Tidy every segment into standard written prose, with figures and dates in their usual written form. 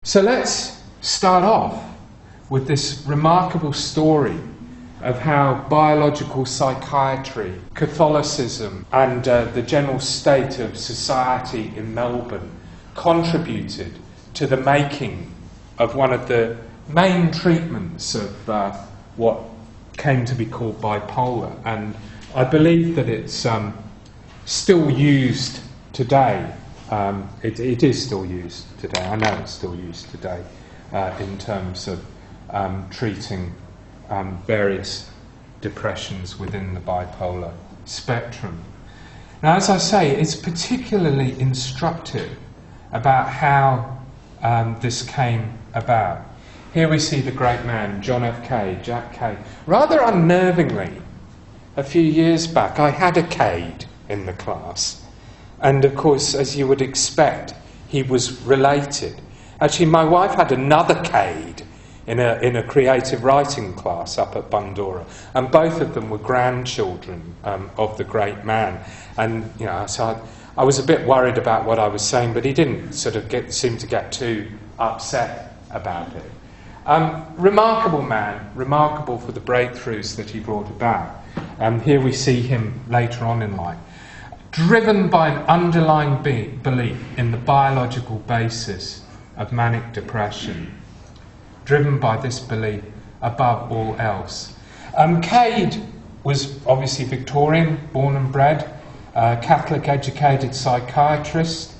So let's start off with this remarkable story of how biological psychiatry, Catholicism and the general state of society in Melbourne contributed to the making of one of the main treatments of what came to be called bipolar. And I believe that it's still used today. It is still used today. I know it's still used today in terms of treating various depressions within the bipolar spectrum. Now, as I say, it's particularly instructive about how this came about. Here we see the great man, John F. Cade, Jack Cade. Rather unnervingly, a few years back, I had a Cade in the class. And of course, as you would expect, he was related. Actually, my wife had another Cade in a creative writing class up at Bundoora, and both of them were grandchildren of the great man. And so I was a bit worried about what I was saying, but he didn't sort of seem to get too upset about it. Remarkable man, remarkable for the breakthroughs that he brought about. Here we see him later on in life, driven by an underlying belief in the biological basis of manic depression, driven by this belief above all else. Cade was obviously Victorian, born and bred, Catholic educated psychiatrist.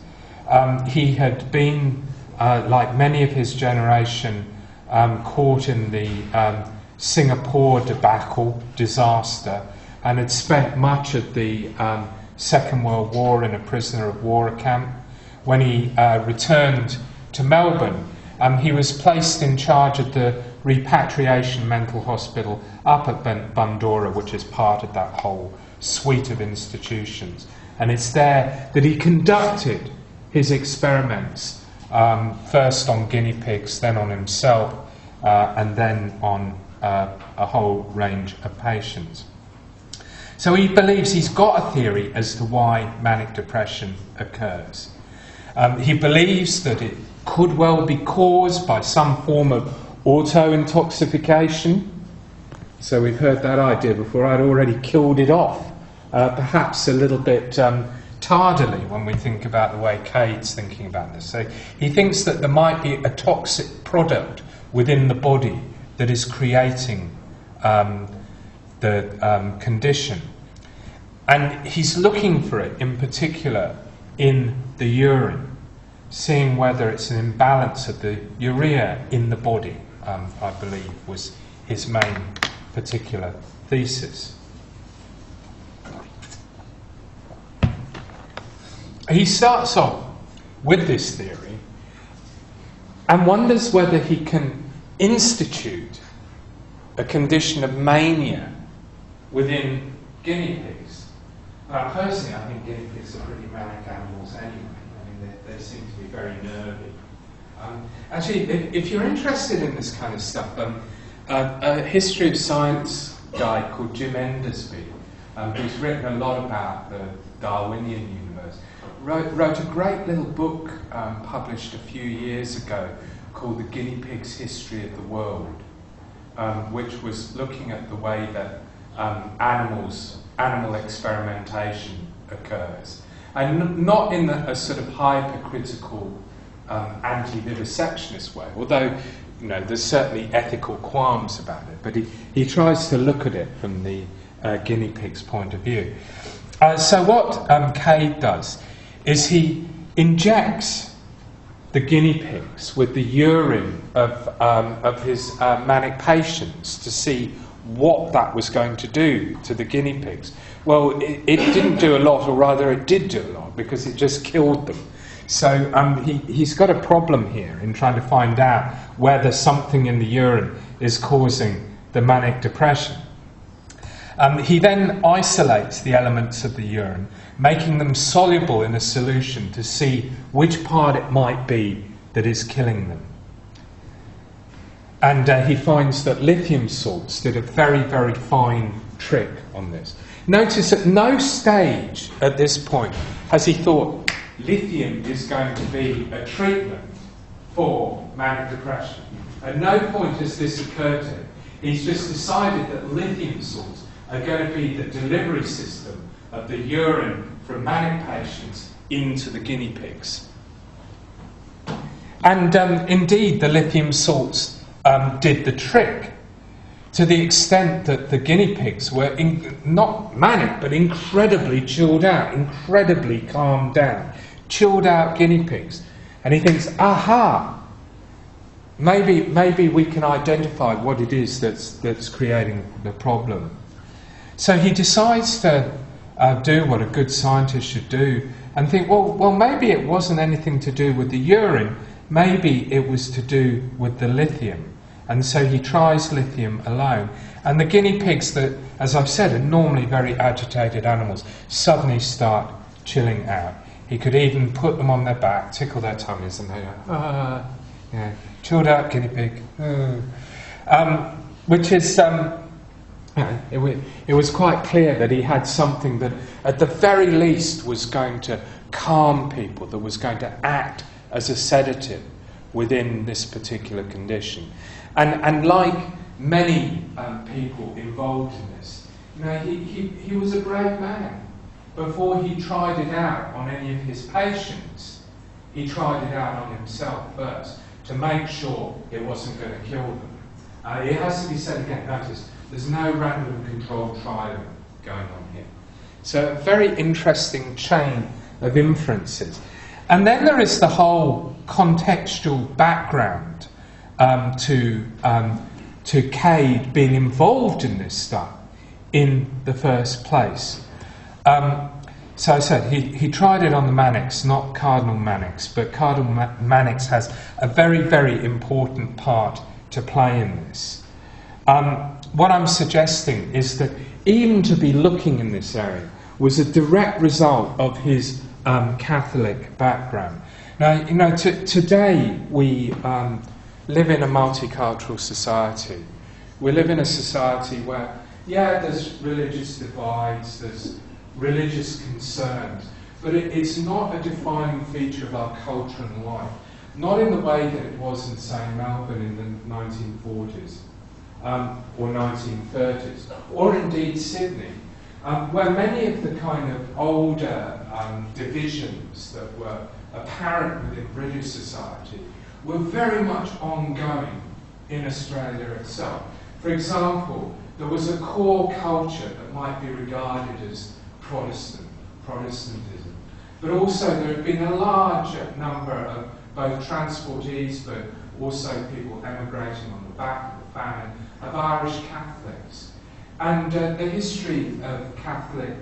He had been, like many of his generation, caught in the Singapore debacle, disaster, and had spent much of the Second World War in a prisoner of war camp. When he returned to Melbourne, he was placed in charge of the repatriation mental hospital up at Bundoora, which is part of that whole suite of institutions. And it's there that he conducted his experiments, first on guinea pigs, then on himself, and then on a whole range of patients. So he believes he's got a theory as to why manic depression occurs. He believes that it could well be caused by some form of auto-intoxication. So we've heard that idea before. I'd already killed it off, perhaps a little bit tardily when we think about the way Cade's thinking about this. So he thinks that there might be a toxic product within the body that is creating the condition. And he's looking for it in particular in the urine, seeing whether it's an imbalance of the urea in the body, I believe, was his main particular thesis. He starts off with this theory and wonders whether he can institute a condition of mania within guinea pigs. Personally, I think guinea pigs are pretty manic animals anyway. I mean, they seem to be very nervy. Actually, if you're interested in this kind of stuff, a history of science guy called Jim Endersby, who's written a lot about the Darwinian universe, wrote a great little book published a few years ago called The Guinea Pig's History of the World, which was looking at the way that animal experimentation occurs. And not in a sort of hypercritical, anti-vivisectionist way, although there's certainly ethical qualms about it, but he tries to look at it from the guinea pig's point of view. So what Cade does is he injects the guinea pigs with the urine of his manic patients to see what that was going to do to the guinea pigs. Well, it didn't do a lot, or rather it did do a lot, because it just killed them. So he's got a problem here in trying to find out whether something in the urine is causing the manic depression. He then isolates the elements of the urine, making them soluble in a solution to see which part it might be that is killing them. And he finds that lithium salts did a very, very fine trick on this. Notice at no stage at this point has he thought lithium is going to be a treatment for manic depression. At no point has this occurred to him. He's just decided that lithium salts are going to be the delivery system of the urine from manic patients into the guinea pigs. And indeed, the lithium salts did the trick, to the extent that the guinea pigs were not manic, but incredibly chilled out, incredibly calmed down, chilled out guinea pigs. And he thinks, aha, maybe we can identify what it is that's creating the problem. So he decides to do what a good scientist should do and think, well, maybe it wasn't anything to do with the urine, maybe it was to do with the lithium. And so he tries lithium alone. And the guinea pigs that, as I've said, are normally very agitated animals, suddenly start chilling out. He could even put them on their back, tickle their tummies, and they go, yeah, chilled out guinea pig. Which is, it was quite clear that he had something that, at the very least, was going to calm people, that was going to act as a sedative within this particular condition. And like many people involved in this, he was a brave man. Before he tried it out on any of his patients, he tried it out on himself first to make sure it wasn't going to kill them. It has to be said again, notice, there's no random controlled trial going on here. So a very interesting chain of inferences. And then there is the whole contextual background to Cade being involved in this stuff in the first place. So I said, he tried it on the Mannix, not Cardinal Mannix, but Cardinal Mannix has a very, very important part to play in this. What I'm suggesting is that even to be looking in this area was a direct result of his Catholic background. Now, today we live in a multicultural society. We live in a society where, there's religious divides, there's religious concerns, but it's not a defining feature of our culture and life. Not in the way that it was in, say, Melbourne in the 1940s or 1930s, or indeed Sydney, where many of the kind of older divisions that were apparent within British society were very much ongoing in Australia itself. For example, there was a core culture that might be regarded as Protestantism, but also there had been a large number of both transportees, but also people emigrating on the back of the famine, of Irish Catholics. And the history of Catholic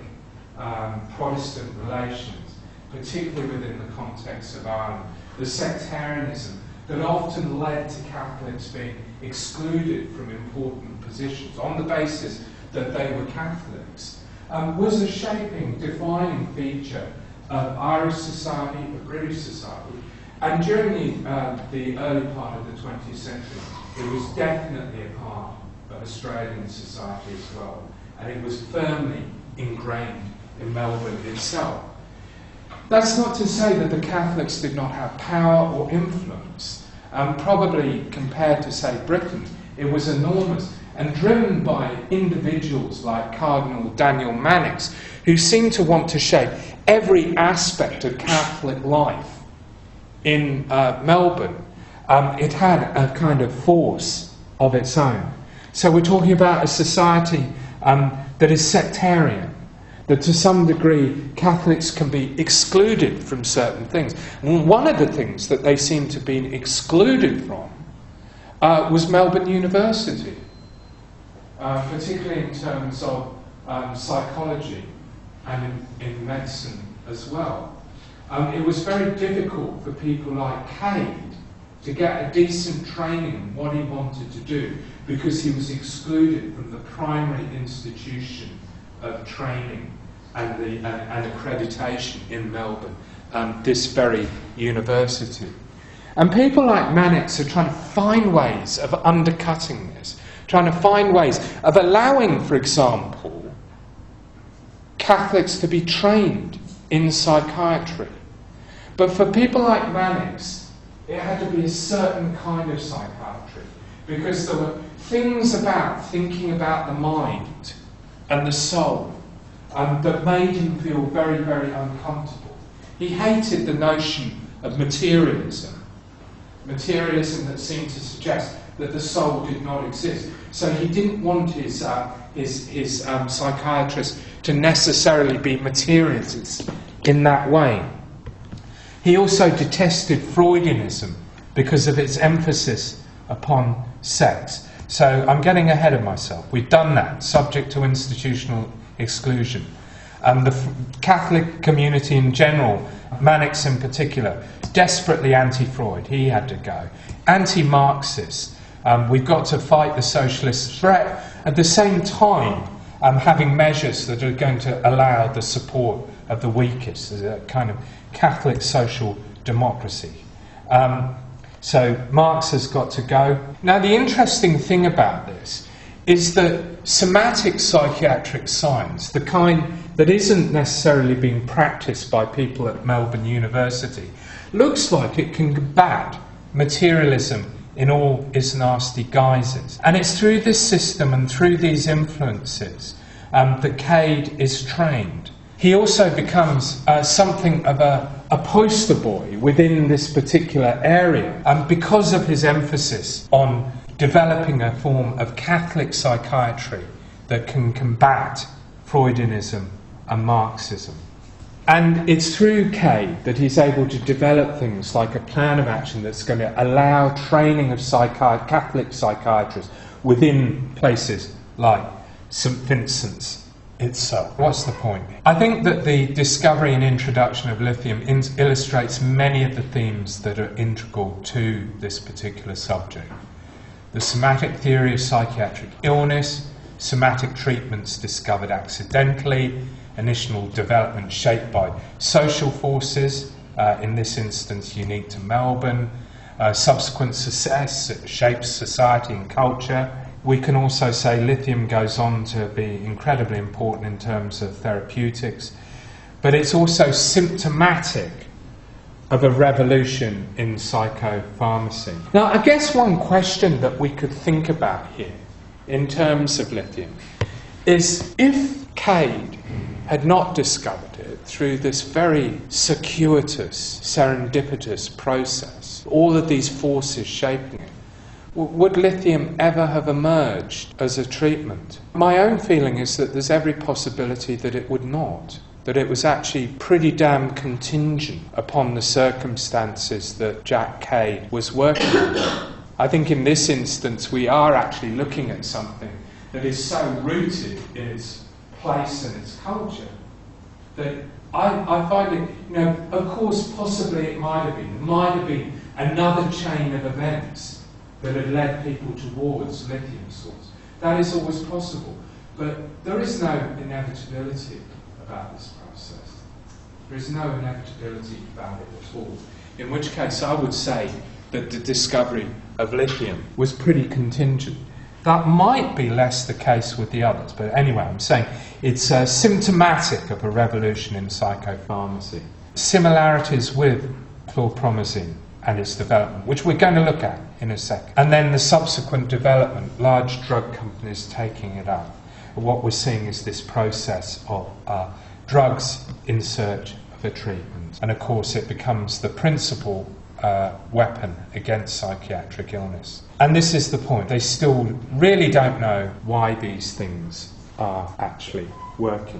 Protestant relations, particularly within the context of Ireland, the sectarianism that often led to Catholics being excluded from important positions on the basis that they were Catholics, was a shaping, defining feature of Irish society, of British society. And during the early part of the 20th century, it was definitely a part of Australian society as well. And it was firmly ingrained in Melbourne itself. That's not to say that the Catholics did not have power or influence. Probably compared to, say, Britain, it was enormous and driven by individuals like Cardinal Daniel Mannix, who seemed to want to shape every aspect of Catholic life in Melbourne. It had a kind of force of its own. So we're talking about a society that is sectarian, that to some degree Catholics can be excluded from certain things. And one of the things that they seem to be excluded from was Melbourne University, particularly in terms of psychology and in medicine as well. It was very difficult for people like Cade to get a decent training in what he wanted to do because he was excluded from the primary institution of training and accreditation in Melbourne, this very university. And people like Mannix are trying to find ways of undercutting this, trying to find ways of allowing, for example, Catholics to be trained in psychiatry. But for people like Mannix, It had to be a certain kind of psychiatry, because there were things about thinking about the mind and the soul that made him feel very, very uncomfortable. He hated the notion of materialism that seemed to suggest that the soul did not exist. So he didn't want his psychiatrist to necessarily be materialists in that way. He also detested Freudianism because of its emphasis upon sex. So I'm getting ahead of myself. We've done that, subject to institutional exclusion. The Catholic community in general, Mannix in particular, desperately anti-Freud. He had to go. Anti-Marxist. We've got to fight the socialist threat. At the same time, having measures that are going to allow the support of the weakest, as a kind of Catholic social democracy. So Marx has got to go. Now, the interesting thing about this is that somatic psychiatric science, the kind that isn't necessarily being practiced by people at Melbourne University, looks like it can combat materialism in all its nasty guises. And it's through this system and through these influences that Cade is trained. He also becomes something of a poster boy within this particular area, because of his emphasis on developing a form of Catholic psychiatry that can combat Freudianism and Marxism. And it's through Cade that he's able to develop things like a plan of action that's going to allow training of Catholic psychiatrists within places like St Vincent's itself. What's the point? I think that the discovery and introduction of lithium illustrates many of the themes that are integral to this particular subject. The somatic theory of psychiatric illness, somatic treatments discovered accidentally, initial development shaped by social forces, in this instance unique to Melbourne, subsequent success that shapes society and culture. We can also say lithium goes on to be incredibly important in terms of therapeutics, but it's also symptomatic of a revolution in psychopharmacy. Now, I guess one question that we could think about here in terms of lithium is, if Cade had not discovered it through this very circuitous, serendipitous process, all of these forces shaping it, would lithium ever have emerged as a treatment? My own feeling is that there's every possibility that it would not, that it was actually pretty damn contingent upon the circumstances that Jack Cade was working on. I think in this instance we are actually looking at something that is so rooted in its place and its culture that I find it, of course possibly it might have been another chain of events that had led people towards lithium source. That is always possible. But there is no inevitability about this process. There is no inevitability about it at all. In which case I would say that the discovery of lithium was pretty contingent. That might be less the case with the others, but anyway, I'm saying it's symptomatic of a revolution in psychopharmacy. Similarities with chlorpromazine and its development, which we're going to look at in a second. And then the subsequent development, large drug companies taking it up. What we're seeing is this process of drugs in search of a treatment. And of course it becomes the principal weapon against psychiatric illness. And this is the point. They still really don't know why these things are actually working.